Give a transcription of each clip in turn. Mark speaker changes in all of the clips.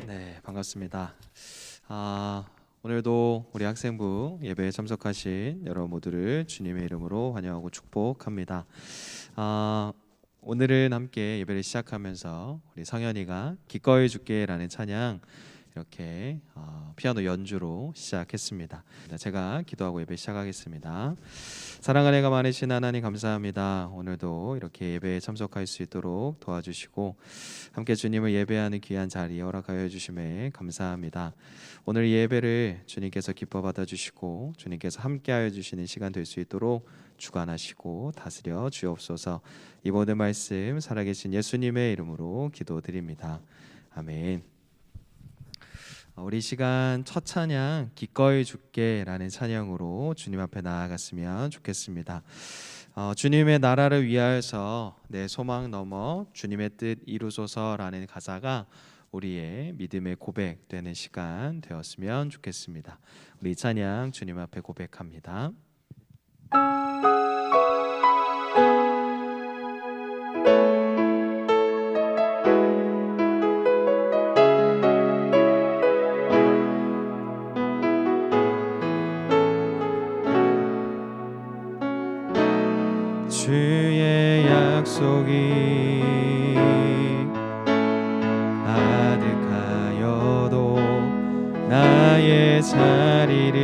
Speaker 1: 네, 반갑습니다. 오늘도 우리 학생부 예배에 참석하신 여러분 모두를 주님의 이름으로 환영하고 축복합니다. 오늘은 함께 예배를 시작하면서 우리 성현이가 기꺼이 주께라는 찬양 이렇게 피아노 연주로 시작했습니다. 제가 기도하고 예배 시작하겠습니다. 사랑하는 애가 많으신 하나님 감사합니다. 오늘도 이렇게 예배에 참석할 수 있도록 도와주시고 함께 주님을 예배하는 귀한 자리 허락하여 주심에 감사합니다. 오늘 예배를 주님께서 기뻐 받아주시고 주님께서 함께하여 주시는 시간 될 수 있도록 주관하시고 다스려 주옵소서. 이 모든 말씀 살아계신 예수님의 이름으로 기도드립니다. 아멘. 우리 시간 첫 찬양 기꺼이 주께라는 찬양으로 주님 앞에 나아갔으면 좋겠습니다. 주님의 나라를 위하여서 내 소망 넘어 주님의 뜻 이루소서라는 가사가 우리의 믿음의 고백 되는 시간 되었으면 좋겠습니다. 우리 찬양 주님 앞에 고백합니다. 주의 약속이 아득하여도 나의 자리를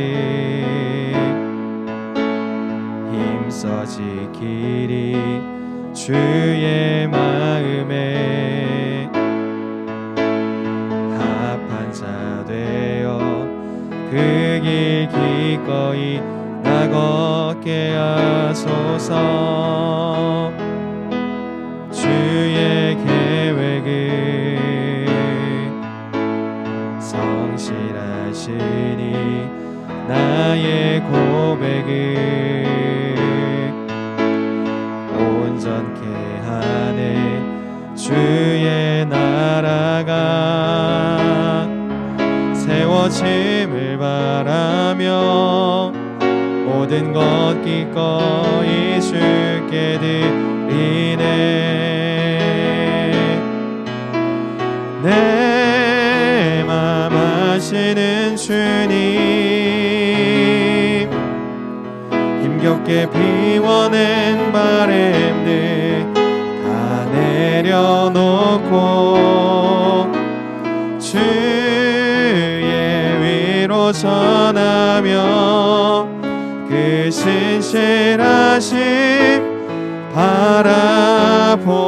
Speaker 1: 힘써 지키리 주의 마음에 합한 자 되어 그 길 기꺼이 나 걷게 하소서. 주의 계획을 성실하시니 나의 고백을 온전케 하네. 주의 나라가 세워짐을 바라며 모든 것 기꺼이 주께 드리네. 내 맘 아시는 주님, 힘겹게 비워낸 바램들 다 내려놓고 주의 위로 전하며 그 신실하심 바라보리.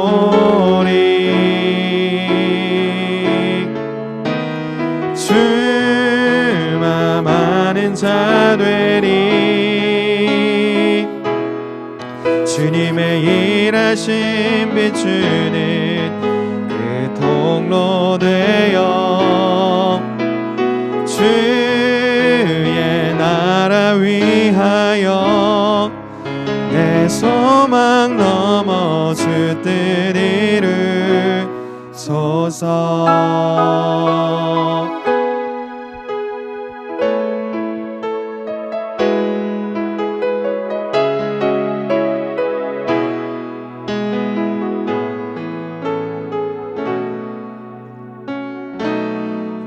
Speaker 1: 주만 아는 자 되리. 주님의 일하심 비추는 그 통로 되어 주의 나라 위하여 내 소망 넘어 주 뜻 이루소서.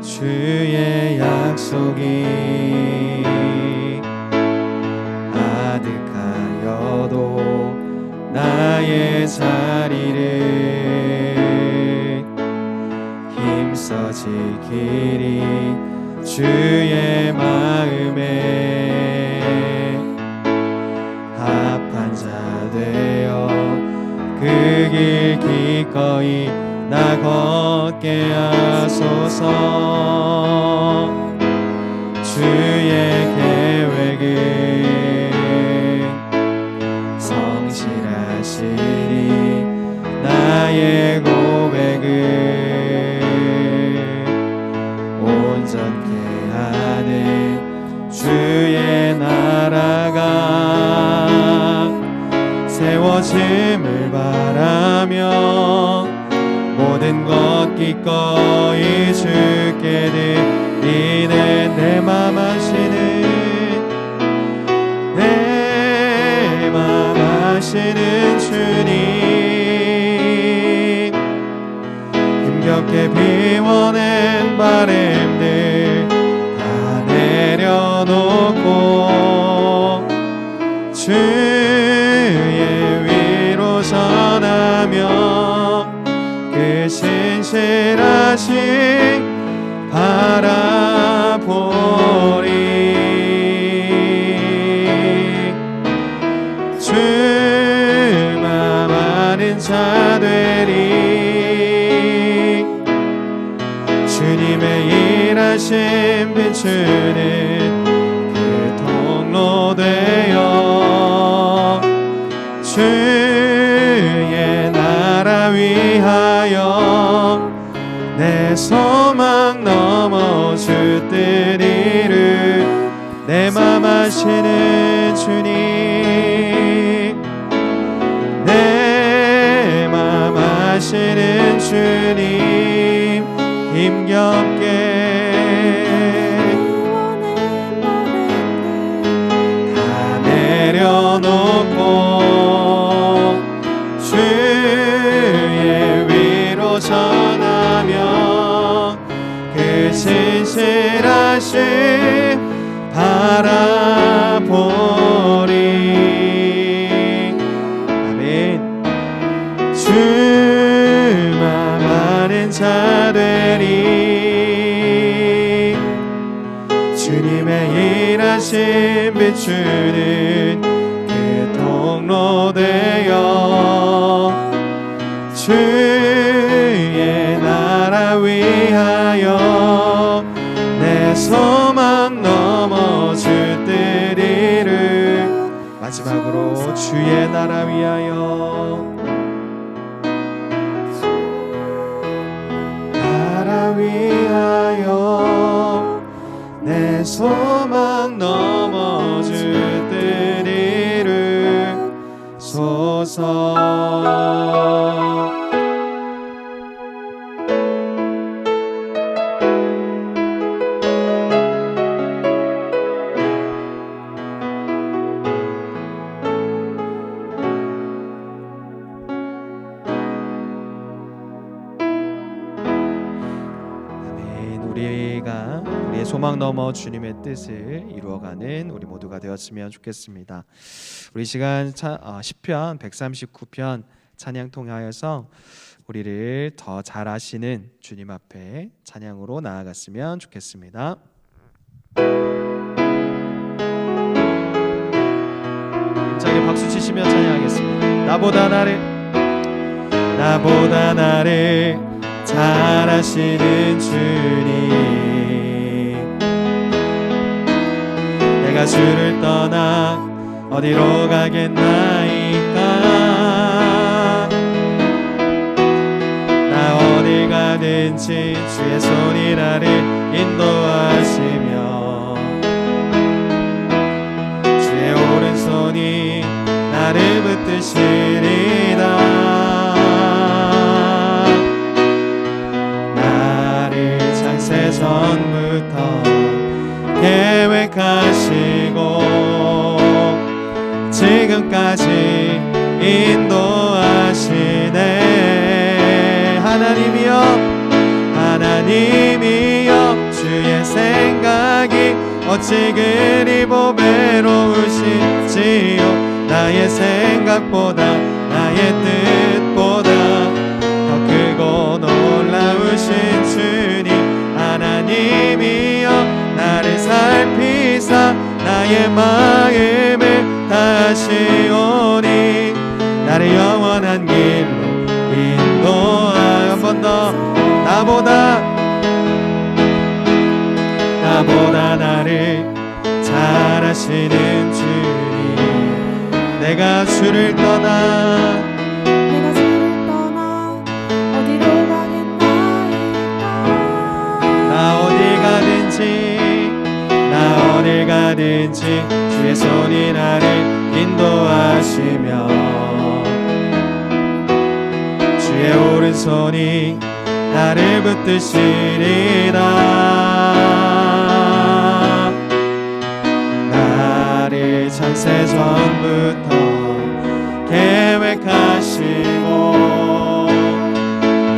Speaker 1: 주의 약속이 아득하여도 나의 자리를 힘써 지키리 주의 마음에 합한 자 되어 그 길 기꺼이 나 걷게 하소서. 주의 계획을 성실하시니 나의 고백을 온전케 하네. 주의 나라가 세워짐을 바라며 모든 것 기꺼이 주께 드리네. 내 맘 아시는 주님, 힘겹게 비워낸 바람 다시 바라보리. 주만 아는 자 되리. 주님의 일하심 비추는 그 통로 되어 주의 나라 위하여 내 소망 넘어 주 뜻 이루. 내 맘 아시는 주님, 내 맘 아시는 주님, 힘겹게 다 내려놓고 주의 위로 전하며 그 신실하심 바라보리. 아멘. 주만 아는 자 되리. 주님의 일하심 비추는 그 통로 되어 주의 나라 위하여 내 소망 넘어 주 뜻 이루. 마지막으로 주의 나라 위하여, 나라 위하여 내 소망 넘어 주 뜻 이루소서. 우리의 소망 넘어 주님의 뜻을 이루어가는 우리 모두가 되었으면 좋겠습니다. 우리 시간 시편 139편 찬양 통하여서 우리를 더 잘 아시는 주님 앞에 찬양으로 나아갔으면 좋겠습니다. 힘차게 박수 치시며 찬양하겠습니다. 나보다 나를 잘 아시는 주님, 내가 주를 떠나 어디로 가겠나이까. 나 어디 가든지 주의 손이 나를 인도하시며 주의 오른손이 나를 붙드시리다. 창세 전부터 계획하시고 지금까지 인도하시네. 하나님이여 주의 생각이 어찌 그리 보배로우신지요. 나의 생각보다 나의 뜻보다 더 크고 놀라우신 주님, 하나님이여 나를 살피사 나의 마음을 다하시오니 나를 영원한 길로 인도하여. 한 번 더. 나보다 나를 잘 아시는 주님, 내가 주를 떠나 어디로 가겠나이까. 나 어디 가든지 주의 손이 나를 인도하시며 주의 오른손이 나를 붙드시리라. 나를 창세 전부터 계획하시고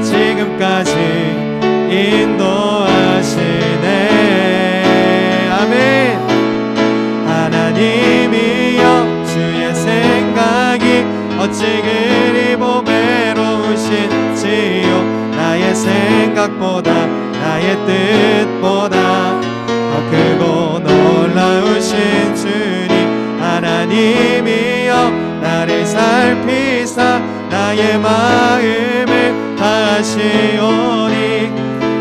Speaker 1: 지금까지 인도하시네. 아멘. 하나님이여 주의 생각이 어찌 그리 보배로우신지요. 나의 생각보다 나의 뜻보다 더 크고 놀라우신 주님 하나님이여 나를 살피사 나의 마음을 다하시오니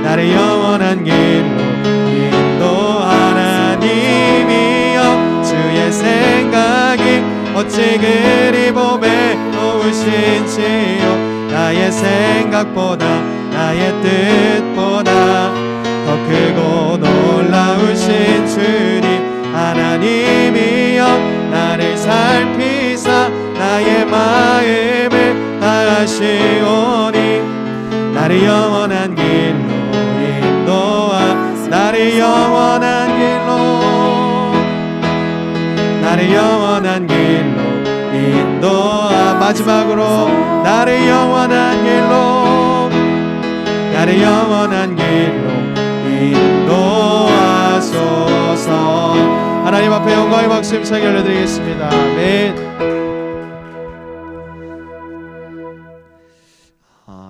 Speaker 1: 나를 영원한 길로 하나님이여 주의 생각이 어찌 그리 보배 놓으신지요 나의 생각보다 나의 뜻보다 더 크고 놀라우신 주님 하나님이여 나를 살피사 나의 마음을 다하시오니 나를 영원한 길로 인도하 나를 영원한 길로 인도하 마지막으로 나를 영원한 길로 인도하소서. 하나님 앞에 영광의 박수 힘차게 올려드리겠습니다. 아멘.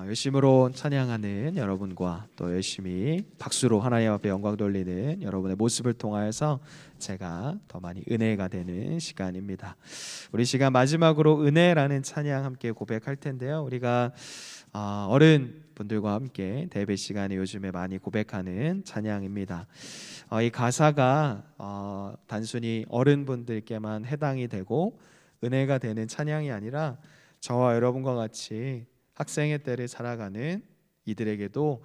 Speaker 1: 열심으로 찬양하는 여러분과 또 열심히 박수로 하나님 앞에 영광 돌리는 여러분의 모습을 통하여서 제가 더 많이 은혜가 되는 시간입니다. 우리 시간 마지막으로 은혜라는 찬양 함께 고백할 텐데요. 우리가 어른분들과 함께 대배 시간에 요즘에 많이 고백하는 찬양입니다. 이 가사가 단순히 어른분들께만 해당이 되고 은혜가 되는 찬양이 아니라 저와 여러분과 같이 학생의 때를 살아가는 이들에게도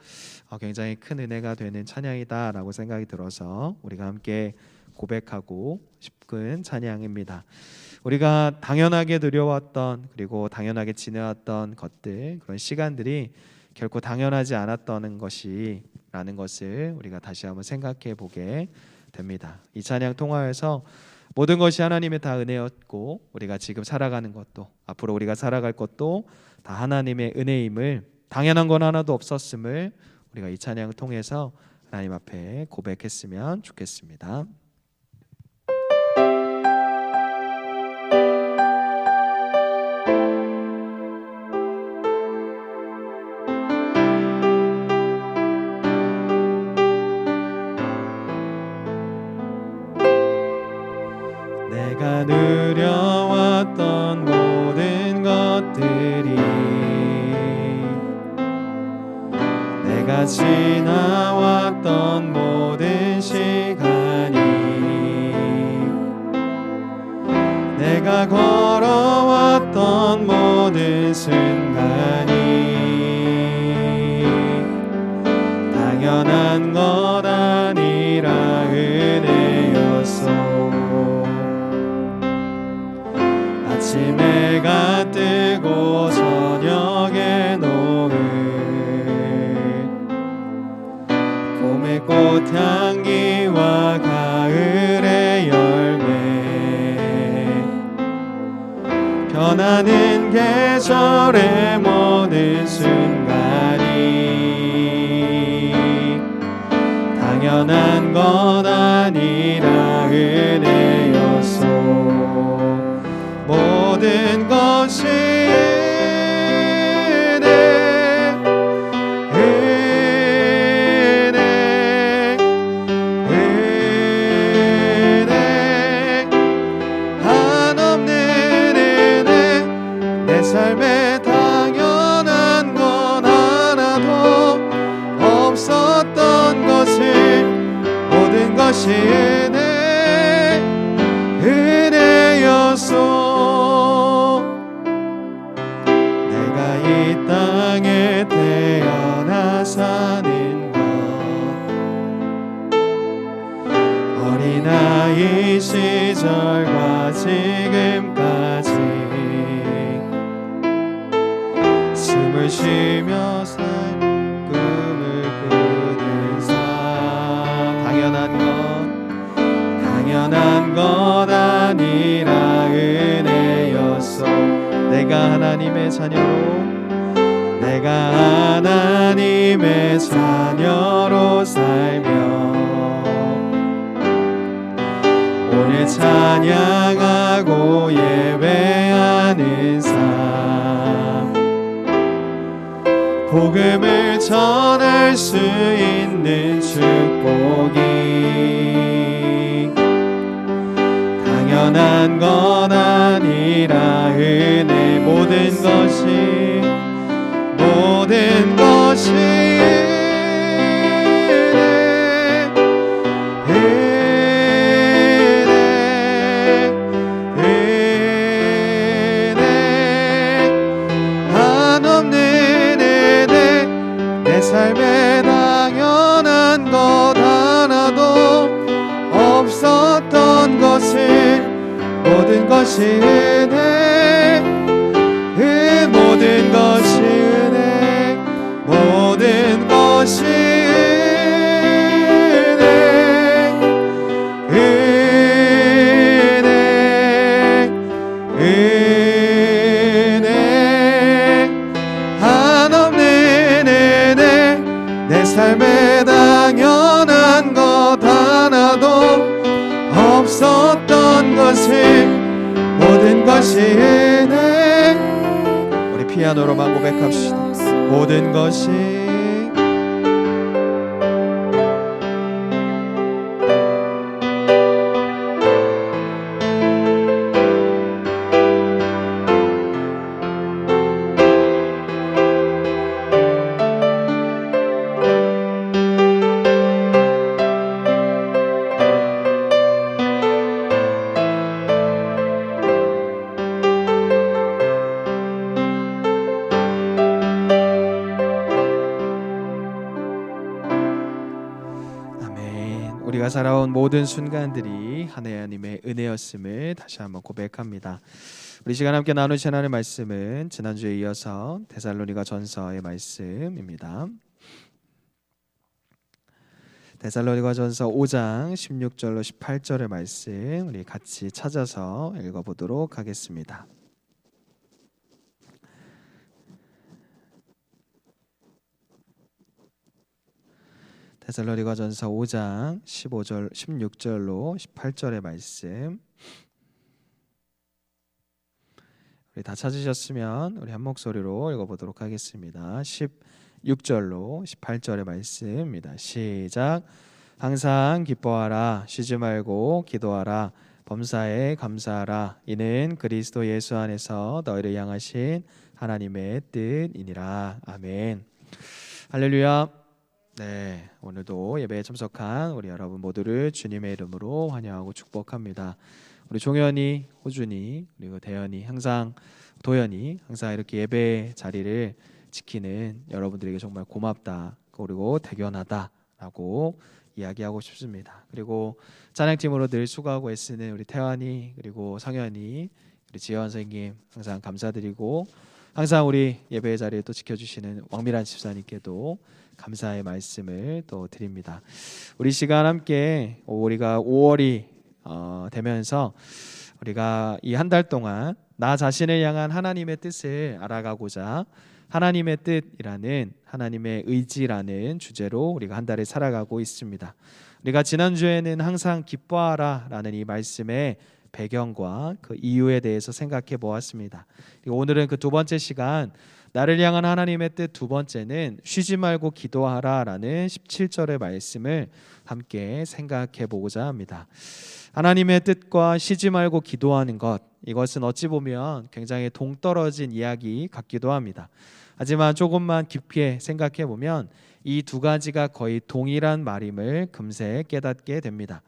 Speaker 1: 굉장히 큰 은혜가 되는 찬양이다라고 생각이 들어서 우리가 함께 고백하고 싶은 찬양입니다. 우리가 당연하게 누려왔던 그리고 당연하게 지내왔던 것들 그런 시간들이 결코 당연하지 않았다는 것이라는 것을 우리가 다시 한번 생각해 보게 됩니다. 이 찬양 통하여서 모든 것이 하나님의 다 은혜였고 우리가 지금 살아가는 것도 앞으로 우리가 살아갈 것도 다 하나님의 은혜임을 당연한 건 하나도 없었음을 우리가 이 찬양을 통해서 하나님 앞에 고백했으면 좋겠습니다. 내가 누려왔던 모든 것들이 내가 지나왔던 모든 시간이 내가 걸어왔던 모든 순간이 당연한 것 아니라 은혜였어. 아침 해가 뜨고 저녁에 노을 봄의 꽃향기와 가을의 열매 변하는 계절의 모든 순간이 당연한 것 아니라 은혜였어. 모든 것이 은혜 한없는 은혜 내 삶에 당연한 건 하나도 없었던 것을 모든 것이 은혜였소. 땅에 태어나 사는 것 어린아이 시절과 지금까지 숨을 쉬며 살 꿈을 꾸는 삶 당연한 것 아니라 은혜였어. 내가 하나님의 자녀로 살며 오늘 찬양하고 예배하는 삶 복 복음을 전할 수 있는 축복이 당연한 건 아니라 은혜 모든 것이 삶에 당연한 것 하나도 없었던 것을 모든 것이 은혜 모든 것이 은혜 모든 것이 삶에 당연한 것 하나도 없었던 것을 모든 것이 은혜 우리 피아노로만 고백합시다. 모든 것이 우리가 살아온 모든 순간들이 하나님의 은혜였음을 다시 한번 고백합니다. 우리 시간 함께 나누신 하나님의 말씀은 지난주에 이어서 데살로니가 전서의 말씀입니다. 데살로니가 전서 5장 16절로 18절의 말씀 우리 같이 찾아서 읽어보도록 하겠습니다. 데살로니가 전서 5장 16절로 18절의 말씀 우리 다 찾으셨으면 우리 한 목소리로 읽어보도록 하겠습니다. 16절로 18절의 말씀입니다. 시작. 항상 기뻐하라 쉬지 말고 기도하라 범사에 감사하라 이는 그리스도 예수 안에서 너희를 향하신 하나님의 뜻이니라. 아멘. 할렐루야. 네, 오늘도 예배에 참석한 우리 여러분 모두를 주님의 이름으로 환영하고 축복합니다. 우리 종현이, 호준이, 그리고 대현이, 도현이 항상 이렇게 예배 자리를 지키는 여러분들에게 정말 고맙다, 그리고 대견하다라고 이야기하고 싶습니다. 그리고 찬양팀으로 늘 수고하고 애쓰는 우리 태환이, 그리고 성현이, 우리 지현 선생님 항상 감사드리고 항상 우리 예배 자리를 또 지켜주시는 왕미란 집사님께도 감사의 말씀을 또 드립니다. 우리 시간 함께 우리가 5월이 되면서 우리가 이 한 달 동안 나 자신을 향한 하나님의 뜻을 알아가고자 하나님의 뜻이라는 하나님의 의지라는 주제로 우리가 한 달을 살아가고 있습니다. 우리가 지난주에는 항상 기뻐하라 라는 이 말씀의 배경과 그 이유에 대해서 생각해 보았습니다. 오늘은 그 두 번째 시간 나를 향한 하나님의 뜻 두 번째는 쉬지 말고 기도하라 라는 17절의 말씀을 함께 생각해 보고자 합니다. 하나님의 뜻과 쉬지 말고 기도하는 것, 이것은 어찌 보면 굉장히 동떨어진 이야기 같기도 합니다. 하지만 조금만 깊이 생각해 보면 이 두 가지가 거의 동일한 말임을 금세 깨닫게 됩니다.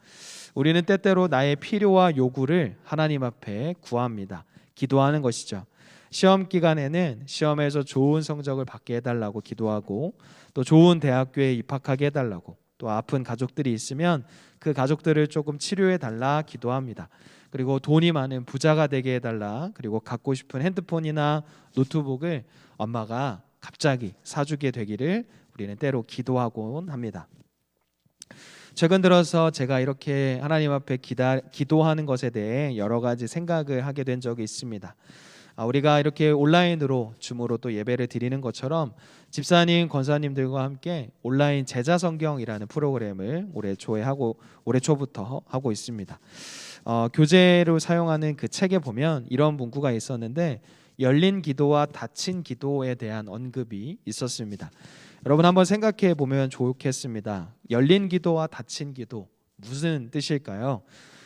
Speaker 1: 우리는 때때로 나의 필요와 요구를 하나님 앞에 구합니다. 기도하는 것이죠. 시험 기간에는 시험에서 좋은 성적을 받게 해달라고 기도하고, 또 좋은 대학교에 입학하게 해달라고, 또 아픈 가족들이 있으면 그 가족들을 조금 치료해 달라 기도합니다. 그리고 돈이 많은 부자가 되게 해달라, 그리고 갖고 싶은 핸드폰이나 노트북을 엄마가 갑자기 사주게 되기를 우리는 때로 기도하곤 합니다. 최근 들어서 제가 이렇게 하나님 앞에 기도하는 것에 대해 여러 가지 생각을 하게 된 적이 있습니다. 우리가 이렇게 온라인으로 줌으로 또 예배를 드리는 것처럼 집사님, 권사님들과 함께 온라인 제자성경이라는 프로그램을 올해 초부터 하고 있습니다. 교재로 사용하는 그 책에 보면 이런 문구가 있었는데, 열린 기도와 닫힌 기도에 대한 언급이 있었습니다. 여러분 한번 생각해 보면 좋겠습니다. 열린 기도와 닫힌 기도 무슨 뜻일까요?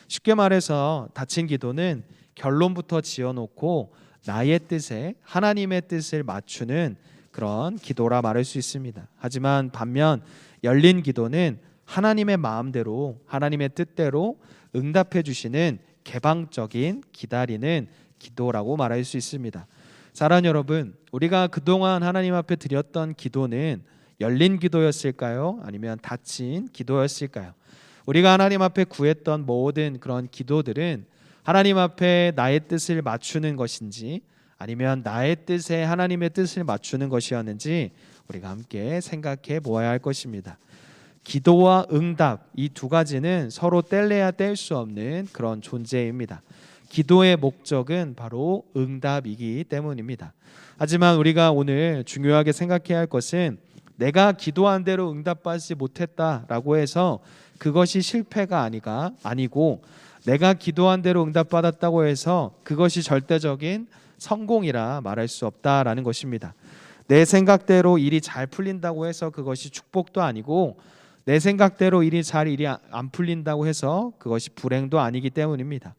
Speaker 1: 쉽게 말해서 닫힌 기도는 결론부터 지어놓고 나의 뜻에 하나님의 뜻을 맞추는 그런 기도라 말할 수 있습니다. 하지만 반면 열린 기도는 하나님의 마음대로 하나님의 뜻대로 응답해 주시는 개방적인 기다리는 기도라고 말할 수 있습니다. 사랑하는 여러분, 우리가 그동안 하나님 앞에 드렸던 기도는 열린 기도였을까요? 아니면 닫힌 기도였을까요? 우리가 하나님 앞에 구했던 모든 그런 기도들은 하나님 앞에 나의 뜻을 맞추는 것인지 아니면 나의 뜻에 하나님의 뜻을 맞추는 것이었는지 우리가 함께 생각해 보아야 할 것입니다. 기도와 응답 이 두 가지는 서로 뗄래야 뗄 수 없는 그런 존재입니다. 기도의 목적은 바로 응답이기 때문입니다. 하지만 우리가 오늘 중요하게 생각해야 할 것은 내가 기도한 대로 응답받지 못했다라고 해서 그것이 실패가 아니고 내가 기도한 대로 응답받았다고 해서 그것이 절대적인 성공이라 말할 수 없다라는 것입니다. 내 생각대로 일이 잘 풀린다고 해서 그것이 축복도 아니고 내 생각대로 일이 안 풀린다고 해서 그것이 불행도 아니기 때문입니다.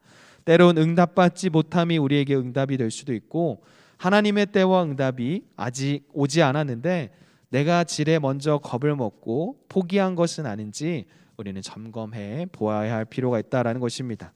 Speaker 1: 때론 응답받지 못함이 우리에게 응답이 될 수도 있고 하나님의 때와 응답이 아직 오지 않았는데 내가 지레 먼저 겁을 먹고 포기한 것은 아닌지 우리는 점검해 보아야 할 필요가 있다라는 것입니다.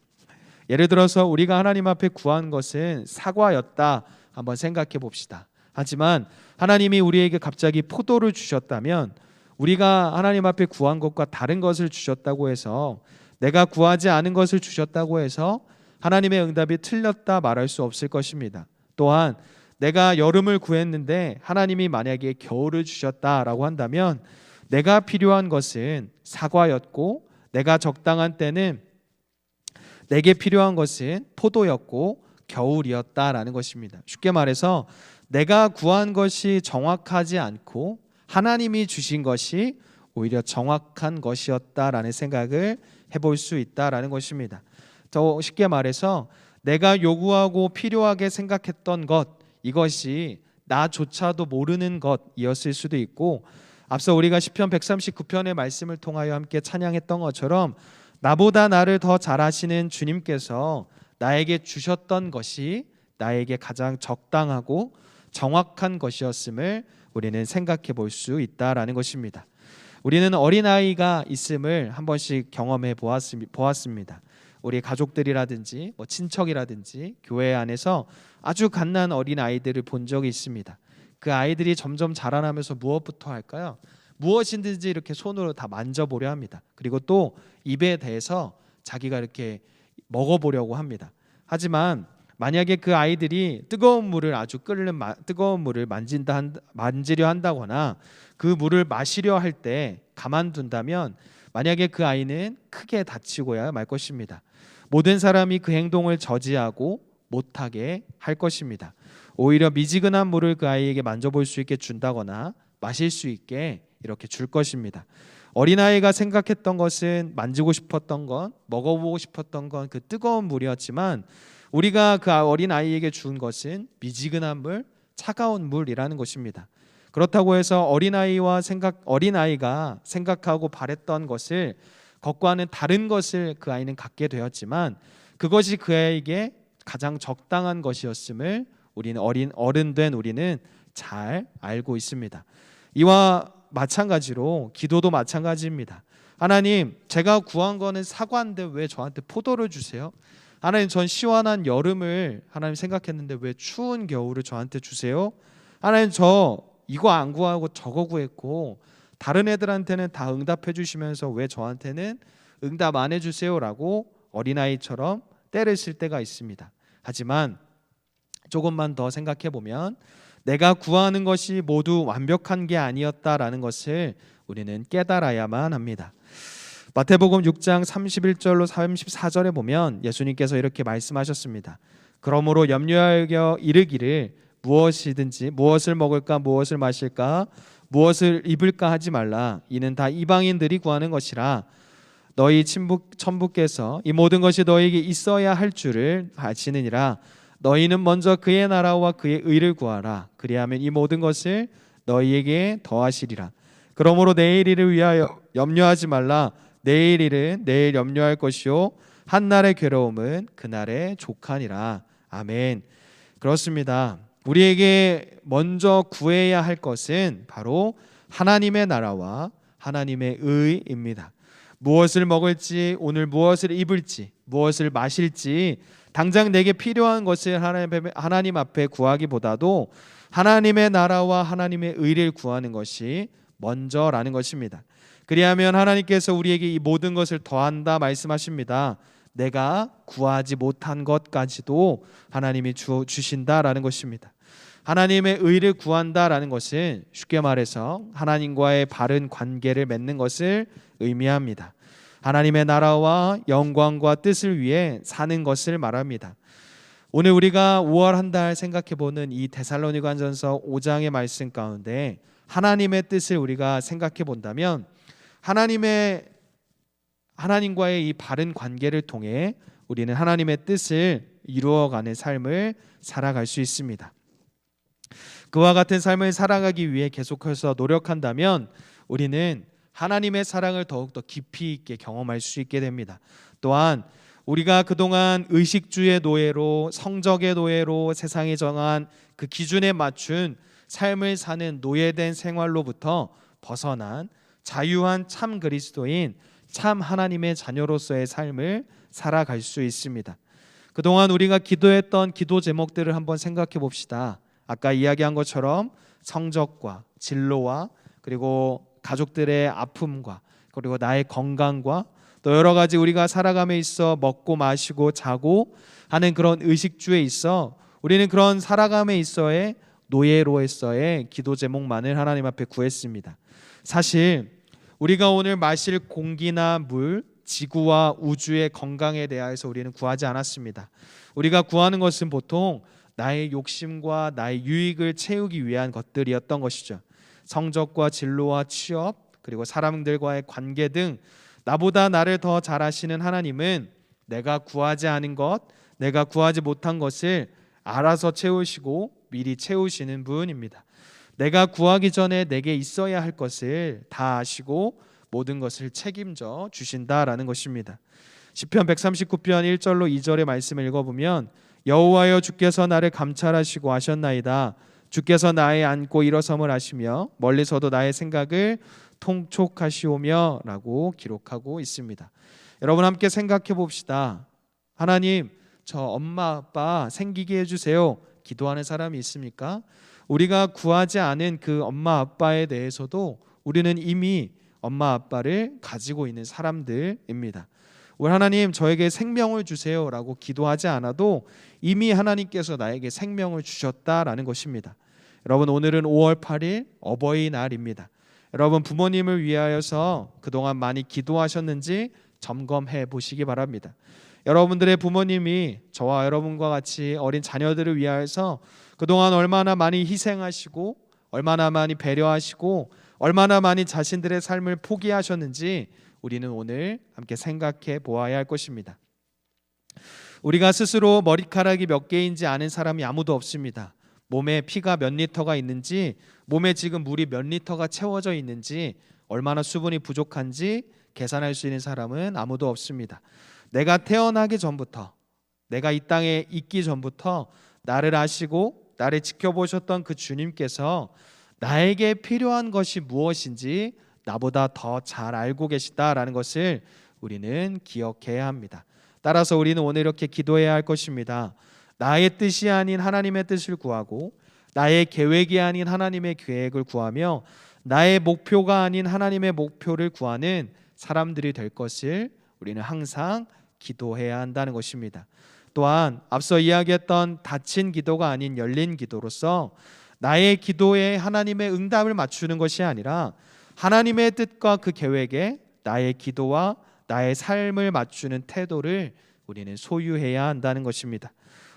Speaker 1: 예를 들어서 우리가 하나님 앞에 구한 것은 사과였다 한번 생각해 봅시다. 하지만 하나님이 우리에게 갑자기 포도를 주셨다면 우리가 하나님 앞에 구한 것과 다른 것을 주셨다고 해서 내가 구하지 않은 것을 주셨다고 해서 하나님의 응답이 틀렸다 말할 수 없을 것입니다. 또한 내가 여름을 구했는데 하나님이 만약에 겨울을 주셨다라고 한다면 내가 필요한 것은 사과였고 내가 적당한 때는 내게 필요한 것은 포도였고 겨울이었다라는 것입니다. 쉽게 말해서 내가 구한 것이 정확하지 않고 하나님이 주신 것이 오히려 정확한 것이었다라는 생각을 해볼 수 있다라는 것입니다. 더 쉽게 말해서 내가 요구하고 필요하게 생각했던 것 이것이 나조차도 모르는 것이었을 수도 있고 앞서 우리가 시편 139편의 말씀을 통하여 함께 찬양했던 것처럼 나보다 나를 더 잘 아시는 주님께서 나에게 주셨던 것이 나에게 가장 적당하고 정확한 것이었음을 우리는 생각해 볼 수 있다라는 것입니다. 우리는 어린아이가 있음을 한 번씩 경험해 보았습니다. 우리 가족들이라든지 친척이라든지 교회 안에서 아주 갓난 어린아이들을 본 적이 있습니다. 그 아이들이 점점 자라나면서 무엇부터 할까요? 무엇이든지 이렇게 손으로 다 만져보려 합니다. 그리고 또 입에 대서 자기가 이렇게 먹어보려고 합니다. 하지만 만약에 그 아이들이 뜨거운 물을 아주 끓는 뜨거운 물을 만지려 한다거나 그 물을 마시려 할 때 가만둔다면 만약에 그 아이는 크게 다치고야 말 것입니다. 모든 사람이 그 행동을 저지하고 못하게 할 것입니다. 오히려 미지근한 물을 그 아이에게 만져볼 수 있게 준다거나 마실 수 있게 이렇게 줄 것입니다. 어린아이가 생각했던 것은 만지고 싶었던 건 먹어보고 싶었던 건 그 뜨거운 물이었지만 우리가 그 어린아이에게 준 것은 미지근한 물, 차가운 물이라는 것입니다. 그렇다고 해서 어린아이가 생각하고 바랬던 것과는 다른 것을 그 아이는 갖게 되었지만 그것이 그 아이에게 가장 적당한 것이었음을 우리는 어른된 우리는 잘 알고 있습니다. 이와 마찬가지로 기도도 마찬가지입니다. 하나님, 제가 구한 거는 사과인데 왜 저한테 포도를 주세요? 하나님, 전 시원한 여름을 하나님 생각했는데 왜 추운 겨울을 저한테 주세요? 하나님, 저 이거 안 구하고 저거 구했고 다른 애들한테는 다 응답해 주시면서 왜 저한테는 응답 안 해주세요라고 어린아이처럼 때를 쓸 때가 있습니다. 하지만 조금만 더 생각해 보면 내가 구하는 것이 모두 완벽한 게 아니었다라는 것을 우리는 깨달아야만 합니다. 마태복음 6장 31절로 34절에 보면 예수님께서 이렇게 말씀하셨습니다. 그러므로 염려하여 이르기를 무엇을 먹을까 무엇을 마실까 무엇을 입을까 하지 말라. 이는 다 이방인들이 구하는 것이라. 너희 천부께서 이 모든 것이 너에게 있어야 할 줄을 아시느니라. 너희는 먼저 그의 나라와 그의 의를 구하라. 그리하면 이 모든 것을 너희에게 더하시리라. 그러므로 내일 일을 위하여 염려하지 말라. 내일 일은 내일 염려할 것이요 한날의 괴로움은 그날의 족하니라. 아멘. 그렇습니다. 우리에게 먼저 구해야 할 것은 바로 하나님의 나라와 하나님의 의입니다. 무엇을 먹을지, 오늘 무엇을 입을지, 무엇을 마실지 당장 내게 필요한 것을 하나님 앞에 구하기보다도 하나님의 나라와 하나님의 의를 구하는 것이 먼저라는 것입니다. 그리하면 하나님께서 우리에게 이 모든 것을 더한다 말씀하십니다. 내가 구하지 못한 것까지도 하나님이 주신다라는 것입니다. 하나님의 의를 구한다라는 것은 쉽게 말해서 하나님과의 바른 관계를 맺는 것을 의미합니다. 하나님의 나라와 영광과 뜻을 위해 사는 것을 말합니다. 오늘 우리가 5월 한 달 생각해보는 이 데살로니가전서 5장의 말씀 가운데 하나님의 뜻을 우리가 생각해 본다면 하나님과의 이 바른 관계를 통해 우리는 하나님의 뜻을 이루어가는 삶을 살아갈 수 있습니다. 그와 같은 삶을 살아가기 위해 계속해서 노력한다면 우리는 하나님의 사랑을 더욱더 깊이 있게 경험할 수 있게 됩니다. 또한 우리가 그동안 의식주의 노예로, 성적의 노예로 세상에 정한 그 기준에 맞춘 삶을 사는 노예된 생활로부터 벗어난 자유한 참 그리스도인, 참 하나님의 자녀로서의 삶을 살아갈 수 있습니다. 그동안 우리가 기도했던 기도 제목들을 한번 생각해 봅시다. 아까 이야기한 것처럼 성적과 진로와 그리고 가족들의 아픔과 그리고 나의 건강과 또 여러 가지 우리가 살아감에 있어 먹고 마시고 자고 하는 그런 의식주에 있어 우리는 그런 살아감에 있어의 노예로서의 기도 제목만을 하나님 앞에 구했습니다. 사실 우리가 오늘 마실 공기나 물, 지구와 우주의 건강에 대하여서 우리는 구하지 않았습니다. 우리가 구하는 것은 보통 나의 욕심과 나의 유익을 채우기 위한 것들이었던 것이죠. 성적과 진로와 취업 그리고 사람들과의 관계 등 나보다 나를 더 잘 아시는 하나님은 내가 구하지 않은 것, 내가 구하지 못한 것을 알아서 채우시고 미리 채우시는 분입니다. 내가 구하기 전에 내게 있어야 할 것을 다 아시고 모든 것을 책임져 주신다라는 것입니다. 시편 139편 1절로 2절의 말씀을 읽어보면 여호와여 주께서 나를 감찰하시고 아셨나이다. 주께서 나의 앉고 일어섬을 하시며 멀리서도 나의 생각을 통촉하시오며 라고 기록하고 있습니다. 여러분 함께 생각해 봅시다. 하나님, 저 엄마 아빠 생기게 해주세요. 기도하는 사람이 있습니까? 우리가 구하지 않은 그 엄마 아빠에 대해서도 우리는 이미 엄마 아빠를 가지고 있는 사람들입니다. 우리 하나님 저에게 생명을 주세요 라고 기도하지 않아도 이미 하나님께서 나에게 생명을 주셨다라는 것입니다. 여러분 오늘은 5월 8일 어버이날입니다. 여러분 부모님을 위하여서 그동안 많이 기도하셨는지 점검해 보시기 바랍니다. 여러분들의 부모님이 저와 여러분과 같이 어린 자녀들을 위하여서 그동안 얼마나 많이 희생하시고 얼마나 많이 배려하시고 얼마나 많이 자신들의 삶을 포기하셨는지 우리는 오늘 함께 생각해 보아야 할 것입니다. 우리가 스스로 머리카락이 몇 개인지 아는 사람이 아무도 없습니다. 몸에 피가 몇 리터가 있는지, 몸에 지금 물이 몇 리터가 채워져 있는지, 얼마나 수분이 부족한지 계산할 수 있는 사람은 아무도 없습니다. 내가 태어나기 전부터, 내가 이 땅에 있기 전부터 나를 아시고 나를 지켜보셨던 그 주님께서 나에게 필요한 것이 무엇인지 나보다 더 잘 알고 계시다라는 것을 우리는 기억해야 합니다. 따라서 우리는 오늘 이렇게 기도해야 할 것입니다. 나의 뜻이 아닌 하나님의 뜻을 구하고 나의 계획이 아닌 하나님의 계획을 구하며 나의 목표가 아닌 하나님의 목표를 구하는 사람들이 될 것을 우리는 항상 기도해야 한다는 것입니다. 또한 앞서 이야기했던 닫힌 기도가 아닌 열린 기도로서 나의 기도에 하나님의 응답을 맞추는 것이 아니라 하나님의 뜻과 그 계획에 나의 기도와 나의 삶을 맞추는 태도를 우리는 소유해야 한다는 것입니다.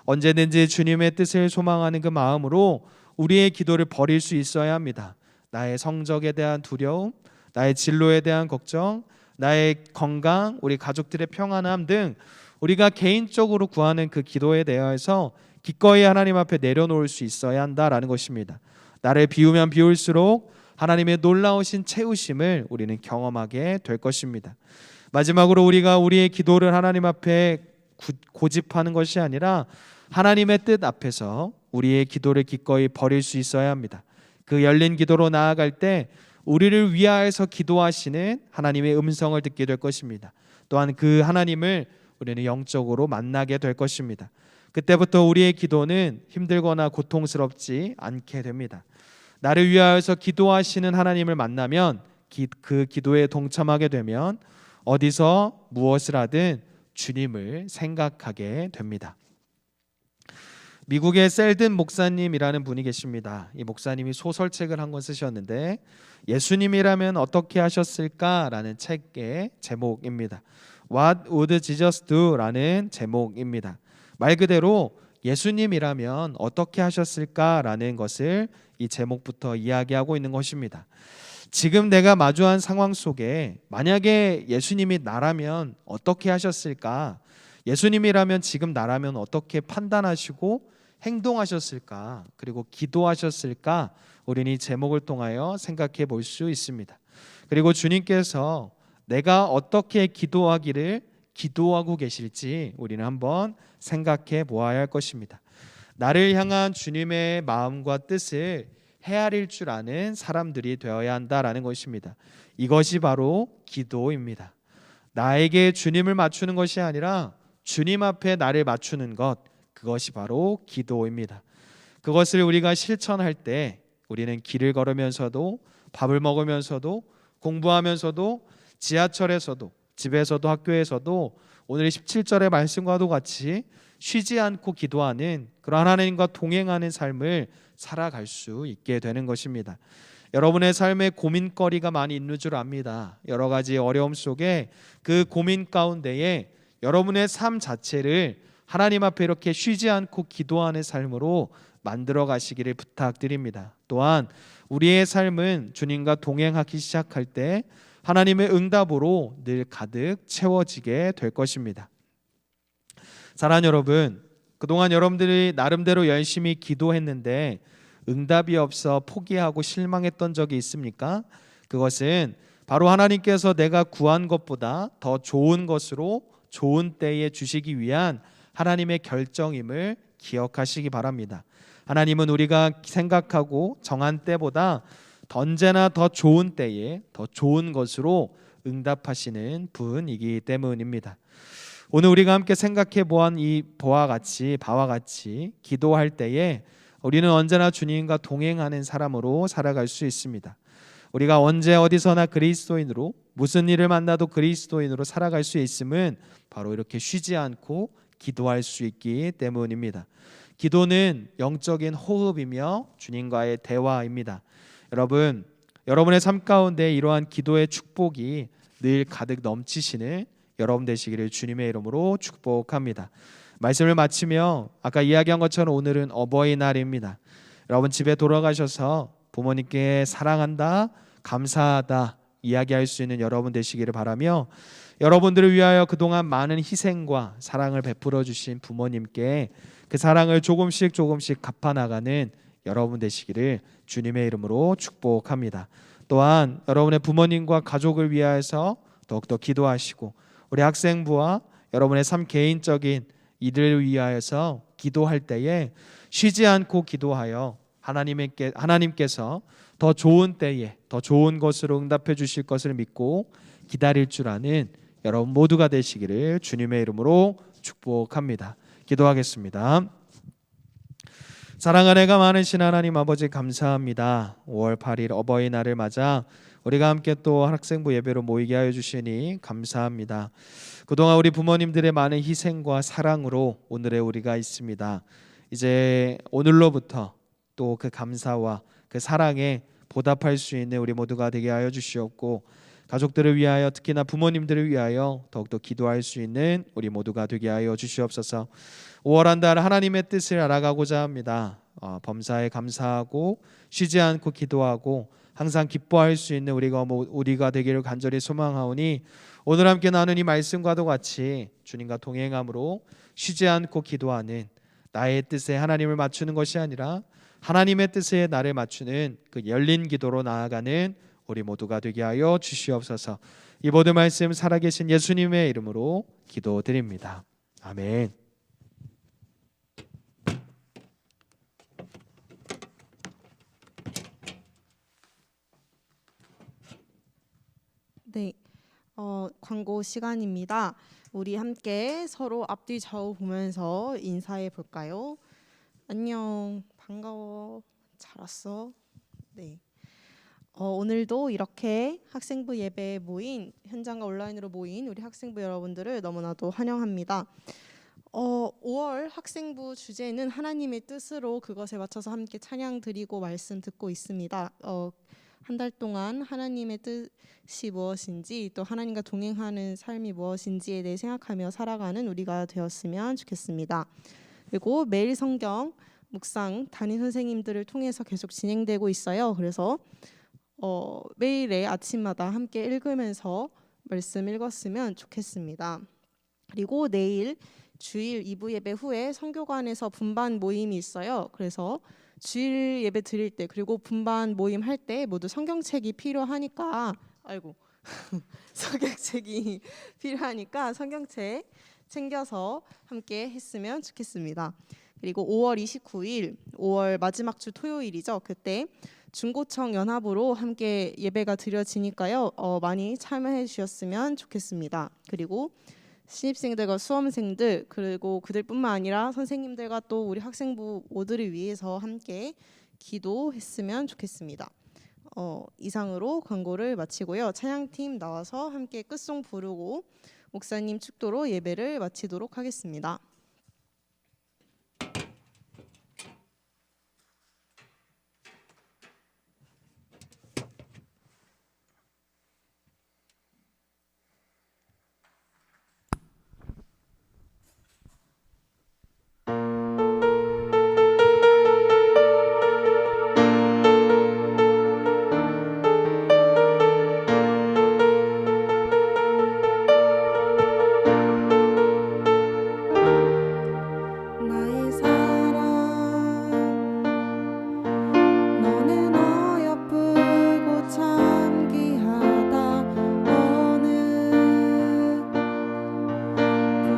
Speaker 1: 언제든지 주님의 뜻을 소망하는 그 마음으로 우리의 기도를 버릴 수 있어야 합니다. 나의 성적에 대한 두려움, 나의 진로에 대한 걱정, 나의 건강, 우리 가족들의 평안함 등 우리가 개인적으로 구하는 그 기도에 대해서 기꺼이 하나님 앞에 내려놓을 수 있어야 한다라는 것입니다. 나를 비우면 비울수록 하나님의 놀라우신 채우심을 우리는 경험하게 될 것입니다. 마지막으로 우리가 우리의 기도를 하나님 앞에 고집하는 것이 아니라 하나님의 뜻 앞에서 우리의 기도를 기꺼이 버릴 수 있어야 합니다. 그 열린 기도로 나아갈 때 우리를 위하여서 기도하시는 하나님의 음성을 듣게 될 것입니다. 또한 그 하나님을 우리는 영적으로 만나게 될 것입니다. 그때부터 우리의 기도는 힘들거나 고통스럽지 않게 됩니다. 나를 위하여서 기도하시는 하나님을 만나면 그 기도에 동참하게 되면 어디서 무엇을 하든 주님을 생각하게 됩니다. 미국의 셀든 목사님이라는 분이 계십니다. 이 목사님이 소설책을 한 권 쓰셨는데 예수님이라면 어떻게 하셨을까라는 책의 제목입니다. What would Jesus do? 라는 제목입니다. 말 그대로 예수님이라면 어떻게 하셨을까라는 것을 이 제목부터 이야기하고 있는 것입니다. 지금 내가 마주한 상황 속에 만약에 예수님이 나라면 어떻게 하셨을까? 예수님이라면 지금 나라면 어떻게 판단하시고 행동하셨을까? 그리고 기도하셨을까? 우리는 이 제목을 통하여 생각해 볼 수 있습니다. 그리고 주님께서 내가 어떻게 기도하기를 기도하고 계실지 우리는 한번 생각해 보아야 할 것입니다. 나를 향한 주님의 마음과 뜻을 헤아릴 줄 아는 사람들이 되어야 한다라는 것입니다. 이것이 바로 기도입니다. 나에게 주님을 맞추는 것이 아니라 주님 앞에 나를 맞추는 것, 그것이 바로 기도입니다. 그것을 우리가 실천할 때 우리는 길을 걸으면서도 밥을 먹으면서도 공부하면서도 지하철에서도 집에서도 학교에서도 오늘 17절의 말씀과도 같이 쉬지 않고 기도하는 그런 하나님과 동행하는 삶을 살아갈 수 있게 되는 것입니다. 여러분의 삶에 고민거리가 많이 있는 줄 압니다. 여러 가지 어려움 속에 그 고민 가운데에 여러분의 삶 자체를 하나님 앞에 이렇게 쉬지 않고 기도하는 삶으로 만들어 가시기를 부탁드립니다. 또한 우리의 삶은 주님과 동행하기 시작할 때 하나님의 응답으로 늘 가득 채워지게 될 것입니다. 사랑하는 여러분, 그동안 여러분들이 나름대로 열심히 기도했는데 응답이 없어 포기하고 실망했던 적이 있습니까? 그것은 바로 하나님께서 내가 구한 것보다 더 좋은 것으로 좋은 때에 주시기 위한 하나님의 결정임을 기억하시기 바랍니다. 하나님은 우리가 생각하고 정한 때보다 언제나 더 좋은 때에 더 좋은 것으로 응답하시는 분이기 때문입니다. 오늘 우리가 함께 생각해 보한 바와 같이 기도할 때에 우리는 언제나 주님과 동행하는 사람으로 살아갈 수 있습니다. 우리가 언제 어디서나 그리스도인으로 무슨 일을 만나도 그리스도인으로 살아갈 수 있음은 바로 이렇게 쉬지 않고 기도할 수 있기 때문입니다. 기도는 영적인 호흡이며 주님과의 대화입니다. 여러분, 여러분의 삶 가운데 이러한 기도의 축복이 늘 가득 넘치시는 여러분 되시기를 주님의 이름으로 축복합니다. 말씀을 마치며 아까 이야기한 것처럼 오늘은 어버이날입니다. 여러분 집에 돌아가셔서 부모님께 사랑한다, 감사하다 이야기할 수 있는 여러분 되시기를 바라며 여러분들을 위하여 그동안 많은 희생과 사랑을 베풀어 주신 부모님께 그 사랑을 조금씩 갚아나가는 여러분 되시기를 주님의 이름으로 축복합니다. 또한 여러분의 부모님과 가족을 위하여서 더욱더 기도하시고 우리 학생부와 여러분의 삶 개인적인 이들을 위하여서 기도할 때에 쉬지 않고 기도하여 하나님께서 더 좋은 때에 더 좋은 것으로 응답해 주실 것을 믿고 기다릴 줄 아는 여러분 모두가 되시기를 주님의 이름으로 축복합니다. 기도하겠습니다. 사랑하는 애가 많으신 하나님 아버지 감사합니다. 5월 8일 어버이날을 맞아 우리가 함께 또 학생부 예배로 모이게 하여 주시니 감사합니다. 그동안 우리 부모님들의 많은 희생과 사랑으로 오늘의 우리가 있습니다. 이제 오늘로부터 또 그 감사와 그 사랑에 보답할 수 있는 우리 모두가 되게 하여 주시옵고 가족들을 위하여 특히나 부모님들을 위하여 더욱더 기도할 수 있는 우리 모두가 되게 하여 주시옵소서. 5월 한 달 하나님의 뜻을 알아가고자 합니다. 범사에 감사하고 쉬지 않고 기도하고 항상 기뻐할 수 있는 우리가 되기를 간절히 소망하오니 오늘 함께 나눈 이 말씀과도 같이 주님과 동행함으로 쉬지 않고 기도하는 나의 뜻에 하나님을 맞추는 것이 아니라 하나님의 뜻에 나를 맞추는 그 열린 기도로 나아가는 우리 모두가 되게 하여 주시옵소서. 이 모든 말씀 살아계신 예수님의 이름으로 기도드립니다. 아멘.
Speaker 2: 네, 광고 시간입니다. 우리 함께 서로 앞뒤 좌우 보면서 인사해 볼까요? 안녕, 반가워, 잘 왔어. 네. 오늘도 이렇게 학생부 예배에 모인, 현장과 온라인으로 모인 우리 학생부 여러분들을 너무나도 환영합니다. 5월 학생부 주제는 하나님의 뜻으로 그것에 맞춰서 함께 찬양 드리고 말씀 듣고 있습니다. 한 달 동안 하나님의 뜻이 무엇인지 또 하나님과 동행하는 삶이 무엇인지에 대해 생각하며 살아가는 우리가 되었으면 좋겠습니다. 그리고 매일 성경 묵상 담임 선생님들을 통해서 계속 진행되고 있어요. 그래서 매일의 아침마다 함께 읽으면서 말씀 읽었으면 좋겠습니다. 그리고 내일 주일 2부 예배 후에 선교관에서 분반 모임이 있어요. 그래서 주일 예배 드릴 때 그리고 분반 모임 할 때 모두 성경책이 필요하니까 성경책이 필요하니까 성경책 챙겨서 함께 했으면 좋겠습니다. 그리고 5월 29일 5월 마지막 주 토요일이죠. 그때 중고청 연합으로 함께 예배가 드려지니까요. 많이 참여해 주셨으면 좋겠습니다. 그리고 신입생들과 수험생들 그리고 그들뿐만 아니라 선생님들과 또 우리 학생부 모두를 위해서 함께 기도했으면 좋겠습니다. 이상으로 광고를 마치고요. 찬양팀 나와서 함께 끝송 부르고 목사님 축도로 예배를 마치도록 하겠습니다. 나의 사랑 너는 어여쁘고 참 귀하다 어느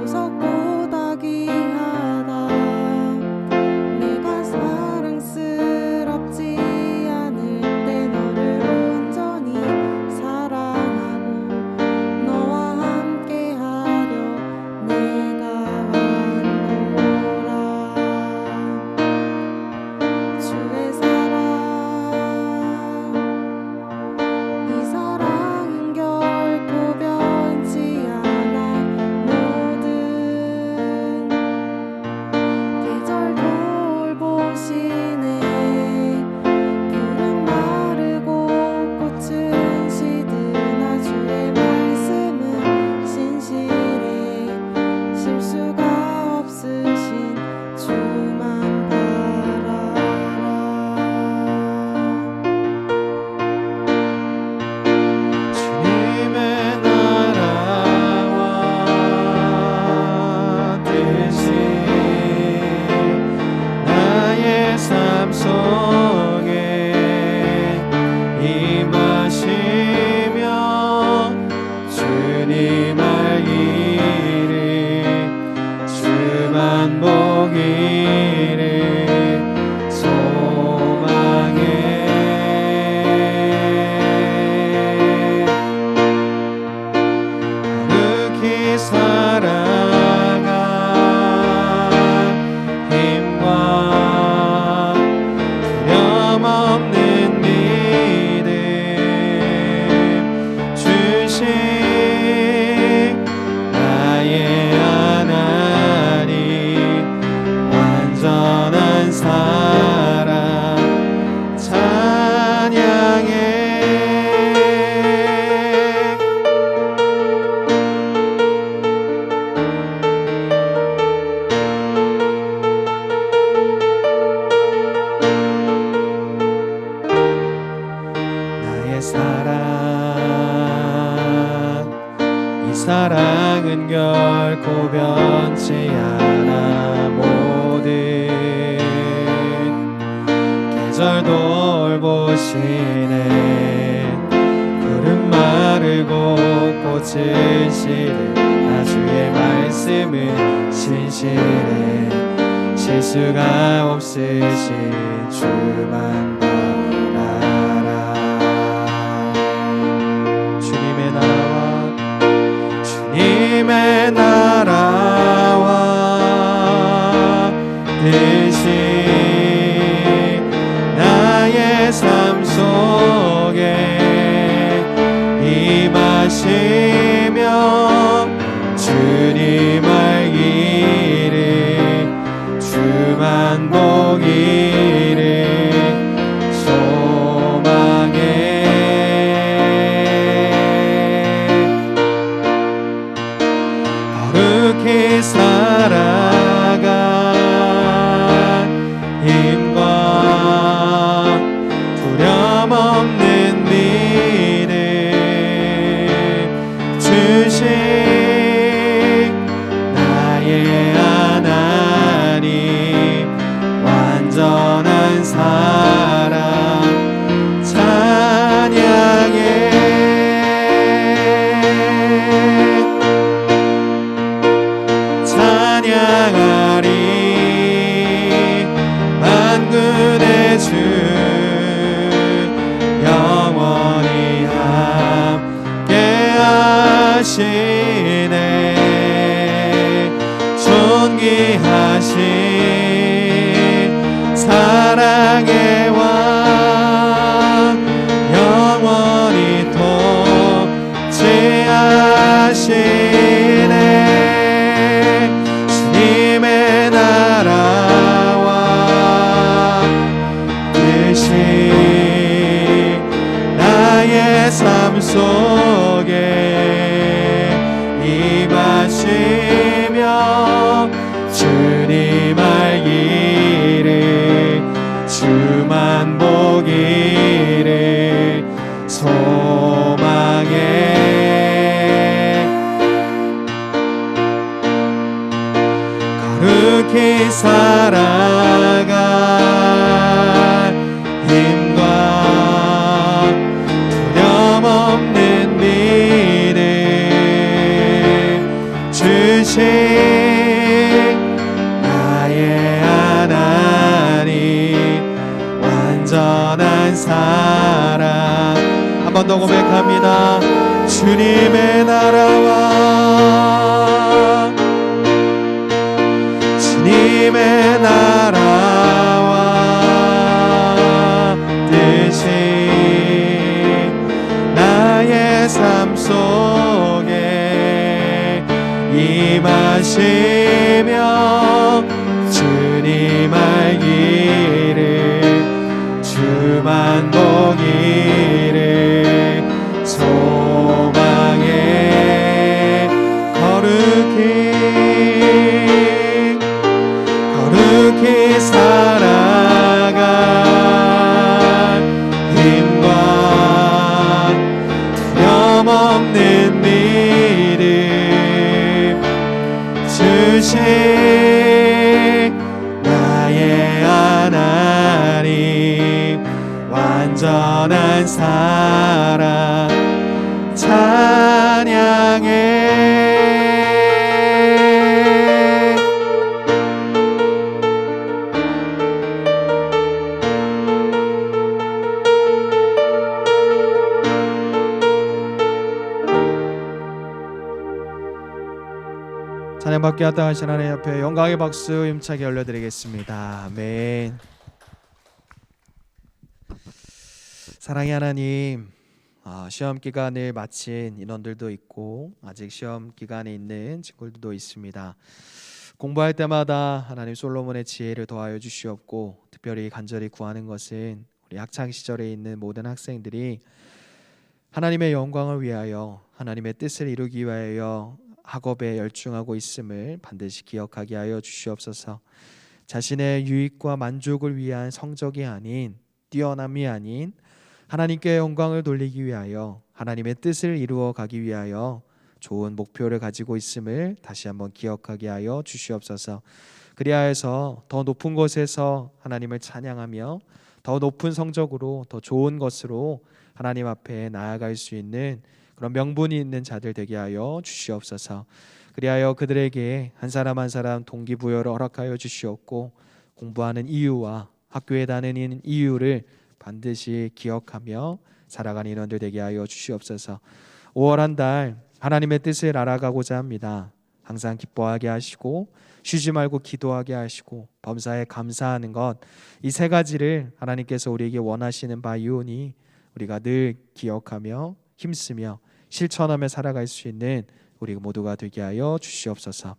Speaker 2: 보석보다 귀하다 내가 사랑스럽지 않을 때 너를 온전히 사랑하고 너와 함께하려 내가 왔노라. 주의 사랑 이 사랑은 결코 변치 않아 모든 계절 돌보시네. 푸른 마르고 꽃은 시드나 주의 말씀은 신실해. 실수가 없으신 주만 바라라.
Speaker 1: 주님의 나라와 뜻이 나의 삶 속에 임하시며 주님 알기를 주만 보기를 소망해. 거룩히 살아가 힘과 두려움 없는 믿음 주신 나의 하나님 완전한 사랑 찬양해. 나의 사랑 이 사랑은 결코 변치 않아 모든 널 돌보시네. 푸른 마르고 꽃은 시래. 나 주의 말씀은 신실해. 실수가 없으신 주만 바라라. 주님의 나라와 뜻이 나의 삶 속에 임하시며 주님 알기를 주만 보기를 소망해. 거룩히 살아가 힘과 두려움 없는 믿음 주신 나의 하나님 완전한 사랑 찬양해. 찬양하리 만군의 주 영원히 함께 하시네. 존귀하신 사랑의 왕 영원히 통치하시네. 주님의 나라와 뜻이 나의 삶 속에 임하시며 주님 알기를 주만 보기를 소망해. 거룩히 살아가 힘과 두려움 없는 믿음 주신 나의 하나님 완전한 사랑. 한 번 더 고백합니다. 주님의 나라와 주님의 나라와 뜻이 나의 삶 속에 임하시며 주님 알기를 주만 보기를 소망해. 거룩히 살아가 힘과 두려움 없는 믿음 주신 나의 하나님 완전한 사랑 찬양해. 찬양받게 합당하신 하나님 옆에 영광의 박수 힘차게 올려드리겠습니다. 아멘. 사랑의 하나님, 시험 기간을 마친 인원들도 있고 아직 시험 기간에 있는 친구들도 있습니다. 공부할 때마다 하나님 솔로몬의 지혜를 더하여 주시옵고, 특별히 간절히 구하는 것은 우리 학창 시절에 있는 모든 학생들이 하나님의 영광을 위하여 하나님의 뜻을 이루기 위하여 학업에 열중하고 있음을 반드시 기억하게 하여 주시옵소서. 자신의 유익과 만족을 위한 성적이 아닌, 뛰어남이 아닌 하나님께 영광을 돌리기 위하여 하나님의 뜻을 이루어 가기 위하여 좋은 목표를 가지고 있음을 다시 한번 기억하게 하여 주시옵소서. 그리하여서 더 높은 곳에서 하나님을 찬양하며 더 높은 성적으로 더 좋은 것으로 하나님 앞에 나아갈 수 있는 그런 명분이 있는 자들 되게 하여 주시옵소서. 그리하여 그들에게 한 사람 한 사람 동기부여를 허락하여 주시옵고 공부하는 이유와 학교에 다니는 이유를 반드시 기억하며 살아가는 인원들 되게 하여 주시옵소서. 5월 한 달 하나님의 뜻을 알아가고자 합니다. 항상 기뻐하게 하시고 쉬지 말고 기도하게 하시고 범사에 감사하는 것, 이 세 가지를 하나님께서 우리에게 원하시는 바이오니 우리가 늘 기억하며 힘쓰며 실천하며 살아갈 수 있는 우리 모두가 되게 하여 주시옵소서.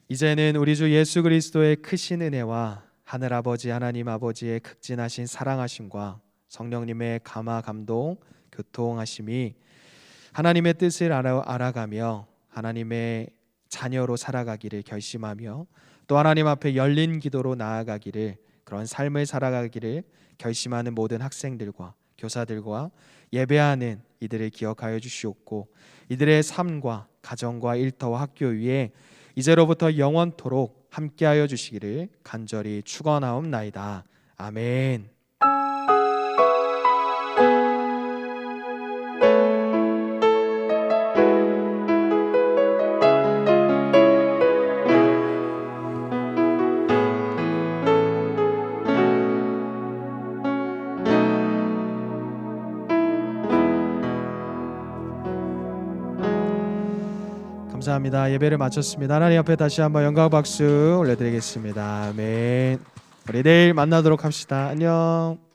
Speaker 1: 이제는 우리 주 예수 그리스도의 크신 은혜와 하늘아버지 하나님 아버지의 극진하신 사랑하심과 성령님의 감화 감동 교통하심이 하나님의 뜻을 알아가며 하나님의 자녀로 살아가기를 결심하며 또 하나님 앞에 열린 기도로 나아가기를, 그런 삶을 살아가기를 결심하는 모든 학생들과 교사들과 예배하는 이들을 기억하여 주시옵고 이들의 삶과 가정과 일터와 학교 위에 이제로부터 영원토록 함께하여 주시기를 간절히 축원하옵나이다. 아멘. 감사합니다. 예배를 마쳤습니다. 하나님 앞에 다시 한번 영광 박수 올려드리겠습니다. 아멘. 우리 내일 만나도록 합시다. 안녕.